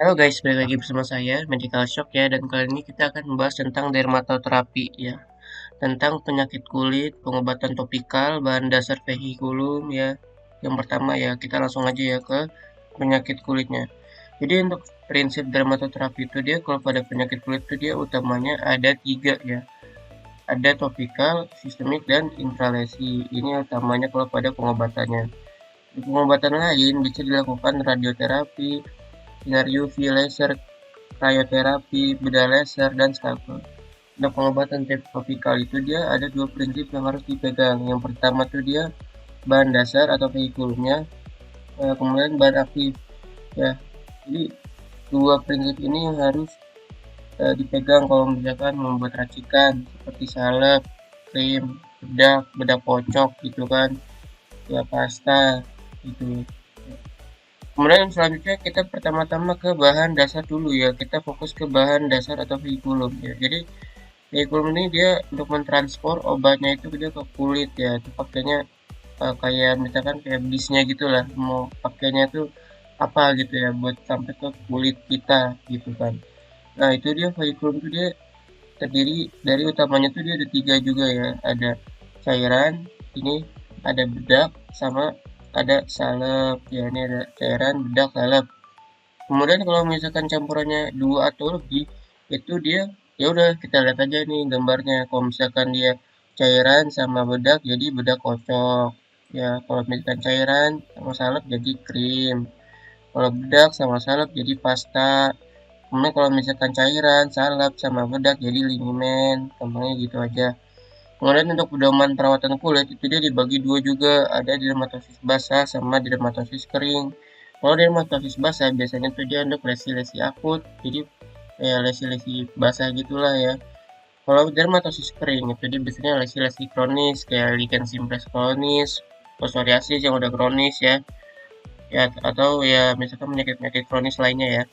Halo guys, balik lagi bersama saya Medical Shock ya, dan kali ini kita akan membahas tentang dermatoterapi ya, tentang penyakit kulit, pengobatan topikal, bahan dasar vehikulum ya. Yang pertama ya, kita langsung aja ya ke penyakit kulitnya. Jadi untuk prinsip dermatoterapi itu dia kalau pada penyakit kulit itu dia utamanya ada tiga ya. Ada topikal, sistemik, dan intralesi. Ini utamanya kalau pada pengobatannya. Di pengobatan lain bisa dilakukan radioterapi, sinar UV, laser, krioterapi, bedah laser, dan scalpel. Untuk pengobatan topikal itu dia ada dua prinsip yang harus dipegang. Yang pertama tuh dia bahan dasar atau vehikulumnya, kemudian bahan aktif. Ya, jadi dua prinsip ini yang harus dipegang kalau misalkan membuat racikan seperti salep, krim, bedak kocok gitu kan, ya pasta gitu. Kemudian selanjutnya kita pertama-tama ke bahan dasar dulu ya. Kita fokus ke bahan dasar atau vehikulum ya. Jadi vehikulum ini dia untuk mentransport obatnya itu dia ke kulit ya. Itu pakainya kayak misalkan kayak bisnya gitulah. Mau pakainya tuh apa gitu ya buat sampai ke kulit kita gitu kan. Nah itu dia vehikulum itu dia terdiri dari utamanya tuh dia ada tiga juga ya. Ada cairan, ini ada bedak sama ada salep ya, ini ada cairan, bedak, salep. Kemudian kalau misalkan campurannya dua atau lebih, itu dia ya udah kita lihat aja nih gambarnya. Kalau misalkan dia cairan sama bedak, jadi bedak kocok. Ya, kalau misalkan cairan sama salep jadi krim. Kalau bedak sama salep jadi pasta. Kemudian kalau misalkan cairan, salep sama bedak jadi liniment. Gampangnya gitu aja. Kemudian untuk pedoman perawatan kulit itu dia dibagi dua juga, ada dermatosis basah sama dermatosis kering. Kalau dermatosis basah biasanya tuh dia untuk lesi-lesi akut, jadi ya lesi-lesi basah gitulah ya. Kalau dermatosis kering itu dia biasanya lesi-lesi kronis kayak lichen simplex kronis, psoriasis yang udah kronis ya, ya atau ya misalkan penyakit-penyakit kronis lainnya ya.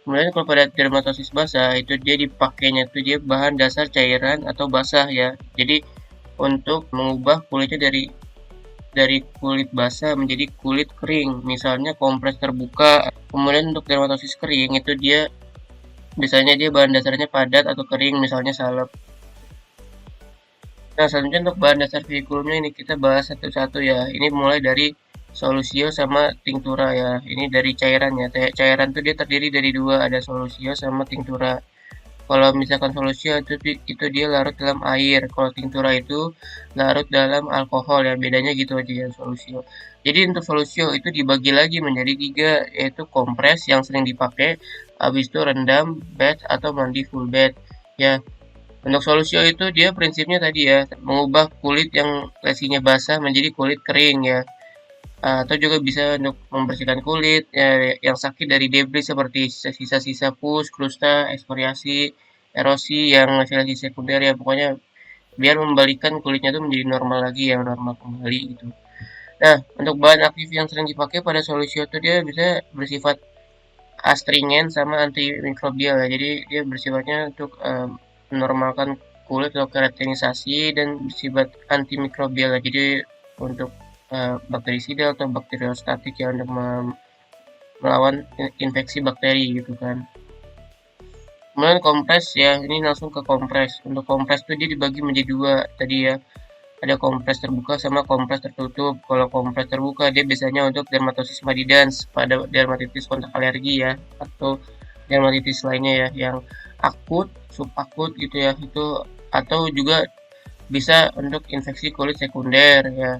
Kemudian kalau pada dermatosis basah itu dia dipakainya tuh dia bahan dasar cairan atau basah ya. Jadi untuk mengubah kulitnya dari kulit basah menjadi kulit kering, misalnya kompres terbuka. Kemudian untuk dermatosis kering itu dia biasanya dia bahan dasarnya padat atau kering, misalnya salep. Nah, selanjutnya untuk bahan dasar vehikulumnya ini kita bahas satu-satu ya. Ini mulai dari solusio sama tinctura ya. Ini dari cairannya. Cairan itu dia terdiri dari dua, ada solusio sama tinctura. Kalau misalkan solusio itu dia larut dalam air. Kalau tinctura itu larut dalam alkohol ya. Bedanya gitu aja ya solusio. Jadi untuk solusio itu dibagi lagi menjadi tiga, yaitu kompres yang sering dipakai, habis itu rendam, batch atau mandi full bed. Ya, untuk solusio itu dia prinsipnya tadi ya, mengubah kulit yang lesinya basah menjadi kulit kering ya. Atau juga bisa untuk membersihkan kulit ya, yang sakit dari debris seperti sisa-sisa pus, krusta, eksporiasi, erosi yang hasil sekunder ya, pokoknya biar membalikan kulitnya itu menjadi normal lagi, yang normal kembali gitu. Nah, untuk bahan aktif yang sering dipakai pada solusio itu dia bisa bersifat astringen sama antimikrobial ya. Jadi dia bersifatnya untuk menormalkan kulit atau keratinisasi dan bersifat antimikrobial ya. Jadi untuk bakterisida atau bakteriostatik ya, untuk melawan infeksi bakteri gitu kan. Kemudian kompres ya, ini langsung ke kompres. Untuk kompres itu dia dibagi menjadi dua tadi ya. Ada kompres terbuka sama kompres tertutup. Kalau kompres terbuka dia biasanya untuk dermatosis madidans pada dermatitis kontak alergi ya, atau dermatitis lainnya ya yang akut, subakut gitu ya. Itu atau juga bisa untuk infeksi kulit sekunder ya.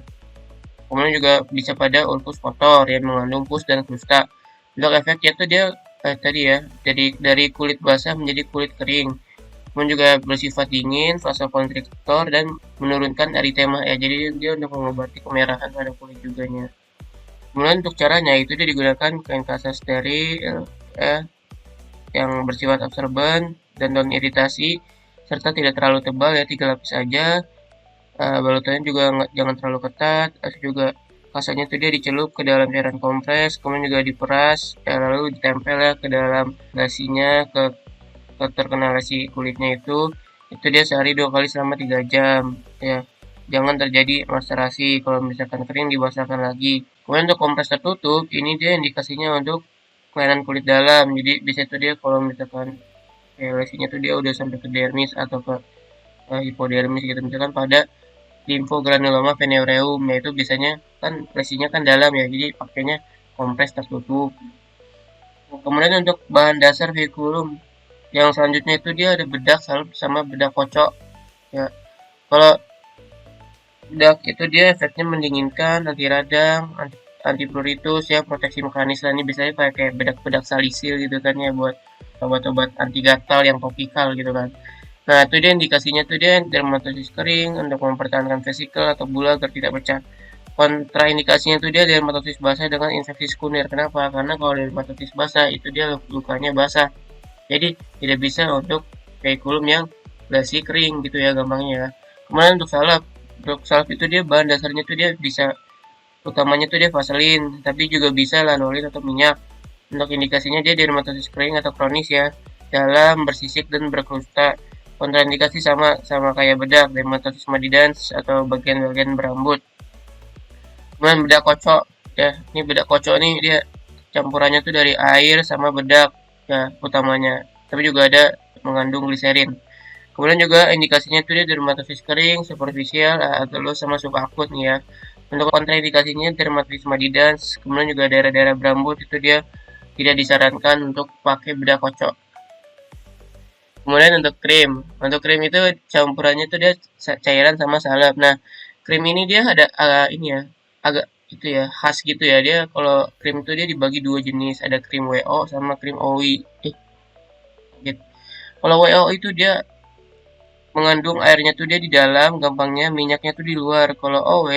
Kemudian juga bisa pada ulkus kotor yang mengandung pus dan kusta. Untuk efeknya itu dia tadi ya, dari kulit basah menjadi kulit kering. Kemudian juga bersifat dingin, vasokonstriktor, dan menurunkan eritema ya. Jadi dia untuk mengobati kemerahan pada kulit juganya. Kemudian untuk caranya itu dia digunakan kain kasa steril ya, yang bersifat absorban dan non iritasi serta tidak terlalu tebal ya, 3 lapis saja. Balutannya juga jangan terlalu ketat, terus juga kasanya itu dia dicelup ke dalam cairan kompres, kemudian juga diperas ya, lalu ditempel ya ke dalam lesinya, ke terkena lesi kulitnya itu dia sehari 2 kali selama 3 jam ya. Jangan terjadi macerasi, kalau misalkan kering dibasahkan lagi. Kemudian untuk kompres tertutup ini dia indikasinya untuk kelainan kulit dalam. Jadi bisa itu dia kalau misalkan lesinya tuh dia udah sampai ke dermis atau ke hipodermis gitu, misalkan pada limfogranuloma venereum, yaitu biasanya kan lesinya kan dalam ya, jadi pakainya kompres tertutup. Kemudian untuk bahan dasar vehikulum yang selanjutnya itu dia ada bedak salep sama bedak kocok ya. Kalau bedak itu dia efeknya mendinginkan, anti radang, anti pruritus ya, proteksi mekanis lah. Ini biasanya kayak bedak-bedak salisil gitu kan ya, buat obat-obat anti gatal yang topikal gitu kan. Nah, itu dia indikasinya tuh dia dermatosis kering untuk mempertahankan vesikel atau bula agar tidak pecah. Kontraindikasinya tuh dia dermatosis basah dengan infeksi sekunder. Kenapa? Karena kalau dermatosis basah itu dia lukanya basah. Jadi tidak bisa untuk veikulum yang lesi kering gitu ya gampangnya ya. Kemudian untuk salep itu dia bahan dasarnya tuh dia bisa utamanya tuh dia vaselin, tapi juga bisa lanolin atau minyak. Untuk indikasinya dia dermatosis kering atau kronis ya, dalam, bersisik dan berkrusta. Kontraindikasi sama kayak bedak, dermatosis madidans atau bagian-bagian berambut. Kemudian bedak kocok ya, ini bedak kocok nih dia campurannya tuh dari air sama bedak ya utamanya, tapi juga ada mengandung gliserin. Kemudian juga indikasinya itu dia dermatosis kering, superficial, atau sama subakut nih ya. Untuk kontraindikasinya dermatitis madidans, kemudian juga daerah-daerah berambut itu dia tidak disarankan untuk pakai bedak kocok. Kemudian untuk krim itu campurannya itu dia cairan sama salep. Nah, krim ini dia ada ini ya, agak itu ya khas gitu ya. Dia kalau krim itu dia dibagi dua jenis, ada krim WO sama krim OI. Gitu. Kalau WO itu dia mengandung airnya tuh dia di dalam, gampangnya minyaknya tuh di luar. Kalau OW,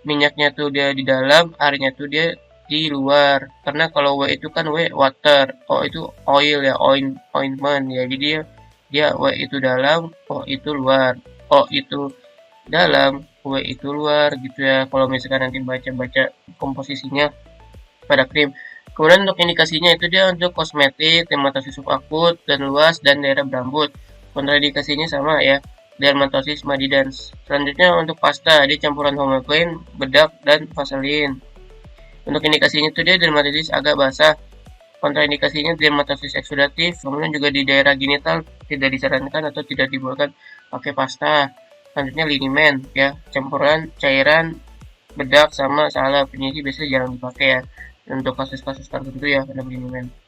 minyaknya tuh dia di dalam, airnya tuh dia di luar. Karena kalau W itu kan water, O itu oil ya, ointment ya. Jadi dia W itu dalam, O itu luar. O itu dalam, W itu luar gitu ya. Kalau misalkan nanti baca-baca komposisinya pada krim. Kemudian untuk indikasinya itu dia untuk kosmetik, dermatosis subakut dan luas dan daerah berambut. Kontraindikasinya sama ya, dermatosis madidans. Selanjutnya untuk pasta, dia campuran homoklin, bedak, dan vaselin. Untuk indikasinya itu dia dermatitis agak basah. Kontraindikasinya dermatosis eksudatif, kemudian juga di daerah genital tidak disarankan atau tidak dibolehkan pakai pasta. Selanjutnya linimen ya, campuran cairan bedak sama salep. Ini sih biasanya jarang dipakai ya untuk kasus-kasus tertentu ya pada linimen.